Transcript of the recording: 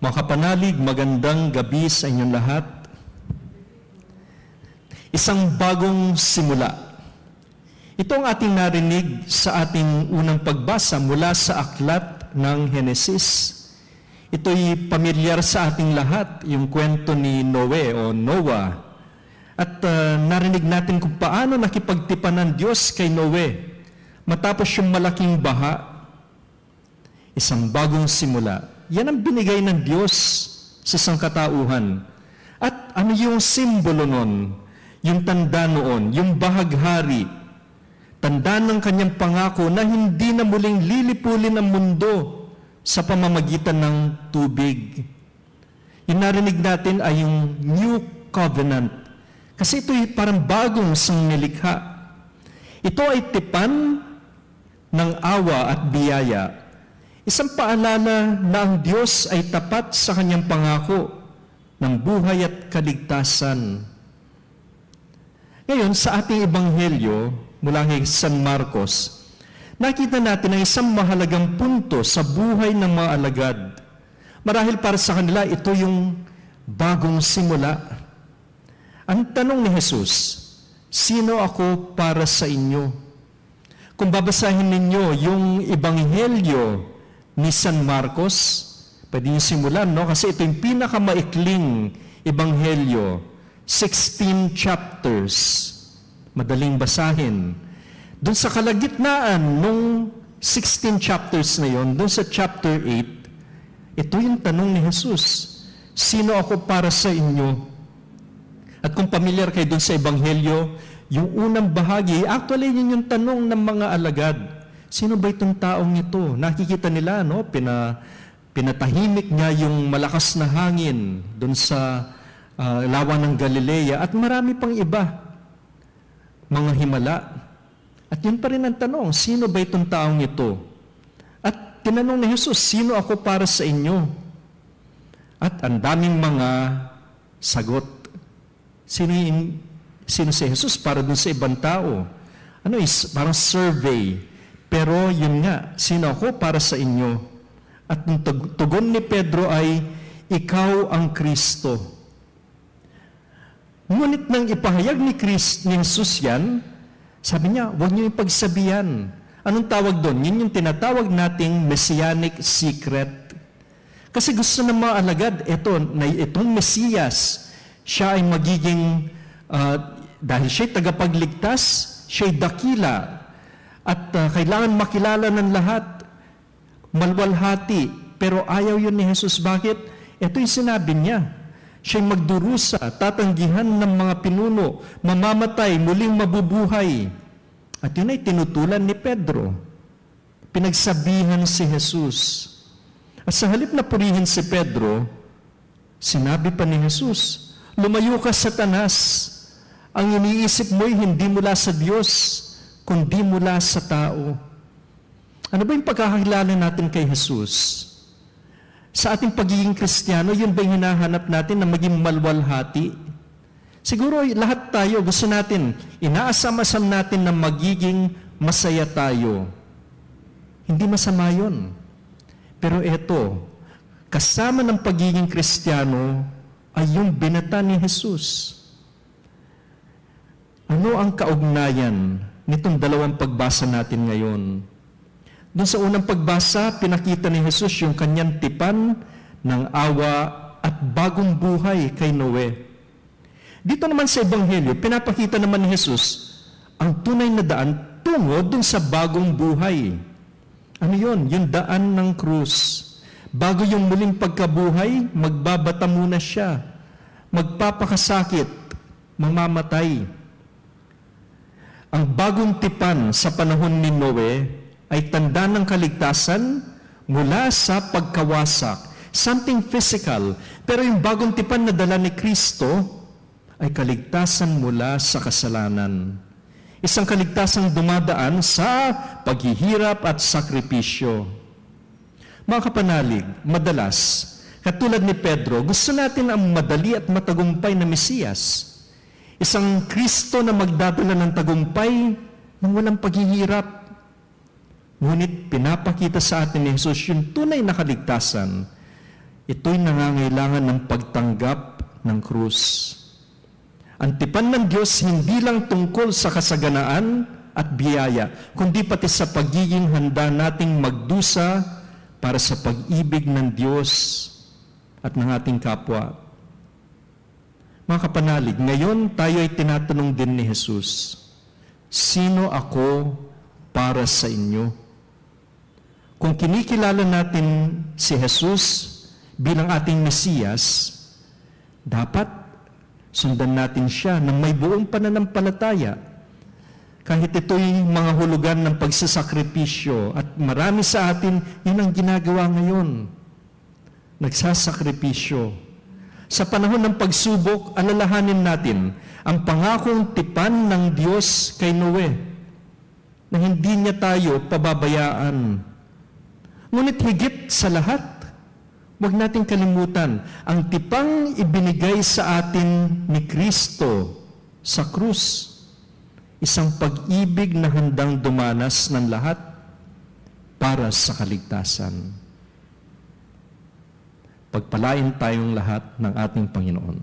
Mga kapanalig, magandang gabi sa inyong lahat. Isang bagong simula. Ito ang ating narinig sa ating unang pagbasa mula sa aklat ng Henesis. Ito'y pamilyar sa ating lahat, yung kwento ni Noe o Noah. At narinig natin kung paano nakipagtipan ng Diyos kay Noe matapos yung malaking baha. Isang bagong simula. Yan ang binigay ng Diyos sa sangkatauhan. At ano yung simbolo nun? Yung tanda noon, yung bahaghari. Tanda ng kanyang pangako na hindi na muling lilipulin ang mundo sa pamamagitan ng tubig. Yung narinig natin ay yung New Covenant. Kasi ito'y parang bagong sangnilikha. Ito ay tipan ng awa at biyaya. Isang paalala na ang Diyos ay tapat sa kanyang pangako ng buhay at kaligtasan. Ngayon, sa ating ebanghelyo mula kay San Marcos, nakita natin ang isang mahalagang punto sa buhay ng mga alagad. Marahil para sa kanila, ito yung bagong simula. Ang tanong ni Jesus, sino ako para sa inyo? Kung babasahin ninyo yung ebanghelyo ni San Marcos, pwede niyo simulan, no? Kasi ito yung pinakamaikling ebanghelyo. 16 chapters. Madaling basahin. Doon sa kalagitnaan nung 16 chapters na yon, doon sa chapter 8, ito yung tanong ni Jesus. Sino ako para sa inyo? At kung familiar kayo doon sa ebanghelyo, yung unang bahagi, actually yun yung tanong ng mga alagad. Sino ba itong taong ito? Nakikita nila, no? Pinatahimik niya yung malakas na hangin doon sa lawa ng Galilea at marami pang iba, mga himala. At yun pa rin ang tanong, sino ba itong taong ito? At tinanong ni Jesus, sino ako para sa inyo? At ang daming mga sagot. Sino si Jesus para dun sa ibang tao? Parang survey. Pero yun nga, sino ako para sa inyo? At yung tugon ni Pedro ay, ikaw ang Kristo. Ngunit nang ipahayag ni Jesus yan, sabi niya, huwag niyo ipagsabihan. Anong tawag doon? Yun yung tinatawag nating messianic secret. Kasi gusto ng mga alagad, itong Mesiyas, siya ay magiging, dahil siya'y tagapagligtas, siya'y dakila, at kailangan makilala ng lahat, malwalhati. Pero ayaw yun ni Jesus. Bakit? Ito yung sinabi niya. Siya'y magdurusa, tatanggihan ng mga pinuno, mamamatay, muling mabubuhay. At yun ay tinutulan ni Pedro. Pinagsabihan si Jesus. At sa halip na purihin si Pedro, sinabi pa ni Jesus, lumayo ka, Satanas. Ang iniisip mo'y hindi mula sa Diyos, kundi mula sa tao. Ano ba yung pagkakakilala natin kay Jesus? Sa ating pagiging Kristiyano, yun ba yung hinahanap natin na maging malwalhati? Siguro lahat tayo gusto natin, inaasam-asam natin na magiging masaya tayo. Hindi masama yun. Pero eto, kasama ng pagiging Kristiyano ay yung binata ni Jesus. Ano ang kaugnayan nitong dalawang pagbasa natin ngayon? Doon sa unang pagbasa, pinakita ni Jesus yung kanyang tipan ng awa at bagong buhay kay Noe. Dito naman sa Ebanghelyo, pinapakita naman ni Jesus ang tunay na daan tungo doon sa bagong buhay. Ano yun? Yung daan ng krus. Bago yung muling pagkabuhay, magbabata muna siya. Magpapakasakit, mamamatay. Ang bagong tipan sa panahon ni Noe ay tanda ng kaligtasan mula sa pagkawasak. Something physical. Pero yung bagong tipan na dala ni Kristo ay kaligtasan mula sa kasalanan. Isang kaligtasang dumadaan sa paghihirap at sakripisyo. Mga kapanalig, madalas, katulad ni Pedro, gusto natin ang madali at matagumpay na Mesiyas. Isang Kristo na magdadala ng tagumpay nang walang paghihirap. Ngunit pinapakita sa atin ni Jesus yung tunay na kaligtasan. ito'y nangangailangan ng pagtanggap ng krus. Ang tipan ng Diyos hindi lang tungkol sa kasaganaan at biyaya, kundi pati sa pagiging handa nating magdusa para sa pag-ibig ng Diyos at ng ating kapwa. Mga kapanalig, ngayon tayo ay tinatanong din ni Jesus, sino ako para sa inyo? Kung kinikilala natin si Jesus bilang ating Mesiyas, dapat sundan natin siya ng may buong pananampalataya. Kahit ito'y mga hulugan ng pagsasakripisyo at marami sa atin, yun ang ginagawa ngayon. Nagsasakripisyo. Sa panahon ng pagsubok, alalahanin natin ang pangakong tipan ng Diyos kay Noe na hindi niya tayo pababayaan. Ngunit higit sa lahat, huwag nating kalimutan ang tipang ibinigay sa atin ni Kristo sa krus. Isang pag-ibig na handang dumanas ng lahat para sa kaligtasan. Pagpalain tayong lahat ng ating Panginoon.